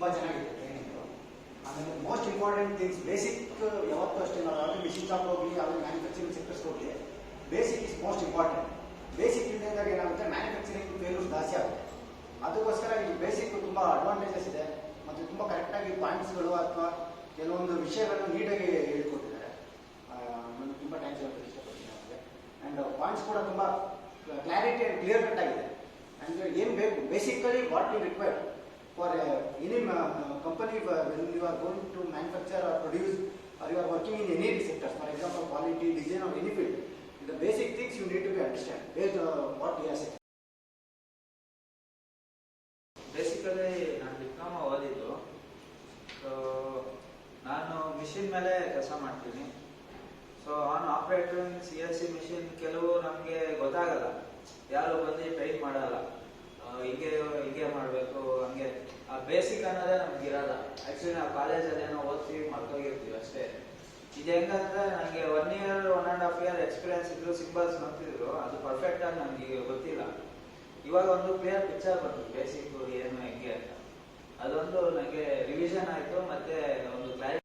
ತುಂಬ ಚೆನ್ನಾಗಿದೆ ಟ್ರೈನಿಂಗು. ಆಮೇಲೆ ಮೋಸ್ಟ್ ಇಂಪಾರ್ಟೆಂಟ್ ಥಿಂಗ್ಸ್ ಬೇಸಿಕ್ ಯಾವತ್ತೂ ಅಷ್ಟೇ ನಾವು ಯಾವುದೇ ಮಿಷಿನ್ ಶಾಪ್ ಹೋಗಲಿ ಯಾವುದೇ ಮ್ಯಾನುಫ್ಯಾಕ್ಚರಿಂಗ್ ಸೆಕ್ಟರ್ಸ್ ಹೋಗಲಿ basic is most important. Basic ಇಲ್ಲದಾಗ ಏನಾಗುತ್ತೆ ಮ್ಯಾನುಫ್ಯಾಕ್ಚರಿಂಗ್ ಫೇಲ್ಯೂರ್ ಜಾಸ್ತಿ ಆಗುತ್ತೆ. ಅದಕ್ಕೋಸ್ಕರ ಈ ಬೇಸಿಕ್ ತುಂಬ ಅಡ್ವಾಂಟೇಜಸ್ ಇದೆ ಮತ್ತು ತುಂಬ ಕರೆಕ್ಟಾಗಿ ಪಾಯಿಂಟ್ಸ್ಗಳು ಅಥವಾ ಕೆಲವೊಂದು ವಿಷಯಗಳನ್ನು ನೀಟಾಗಿ ಹೇಳ್ಕೊಟ್ಟಿದ್ದಾರೆ. ನನಗೆ ತುಂಬ ಥ್ಯಾಂಕ್ಸ್ ಹೇಳೋಕ್ಕೆ ಇಷ್ಟಪಡ್ತೀನಿ ಅವರಿಗೆ. ಆ್ಯಂಡ್ ಪಾಯಿಂಟ್ಸ್ ಕೂಡ ತುಂಬ ಕ್ಲಾರಿಟಿ ಆ್ಯಂಡ್ ಕ್ಲಿಯರ್ ಕಟ್ ಆಗಿದೆ. ಆ್ಯಂಡ್ ಏನು ಬೇಕು basically what you require for any company when you are going to manufacture or produce or you are working in any sectors, for example quality, design or any field, the basic things you need to be understand based on what he has said. Basically ನಾನು diploma ಓದಿದ್ದು. So ನಾನು machine ಮೇಲೆ ಕೆಲಸ ಮಾಡ್ತೀನಿ. So on operator CNC machine ಕೆಲವು ನಮಗೆ ಗೊತ್ತಾಗಲ್ಲ, ಯಾರು ಬಂದು ಟ್ರೈನ್ ಮಾಡಲ್ಲ. ಹಿಂಗೆ ಮಾಡಬೇಕು ಹಂಗೆ ಬೇಸಿಕ್ ಅನ್ನೋದೇ ನಮ್ಗೆ ಇರಲ್ಲ. ಆಕ್ಚುಲಿ ನಾವು ಕಾಲೇಜಲ್ಲಿ ಏನೋ ಓದ್ತೀವಿ ಮರ್ತೋಗಿರ್ತೀವಿ ಅಷ್ಟೇ. ಇದು ಹೆಂಗಂದ್ರೆ ನನಗೆ 1 year 1.5 year ಎಕ್ಸ್ಪೀರಿಯನ್ಸ್ ಇದ್ರು, ಸಿಂಬಲ್ಸ್ ನೋಡ್ತಿದ್ರು, ಅದು ಪರ್ಫೆಕ್ಟ್ ಆಗಿ ನನಗೆ ಗೊತ್ತಿಲ್ಲ. ಇವಾಗ ಒಂದು ಕ್ಲಿಯರ್ ಪಿಕ್ಚರ್ ಬಂತು ಬೇಸಿಕ್ ಏನು ಹೆಂಗೆ ಅಂತ. ಅದೊಂದು ನನಗೆ ರಿವಿಷನ್ ಆಯಿತು, ಮತ್ತೆ ಒಂದು ಕ್ಲಾರಿಟಿ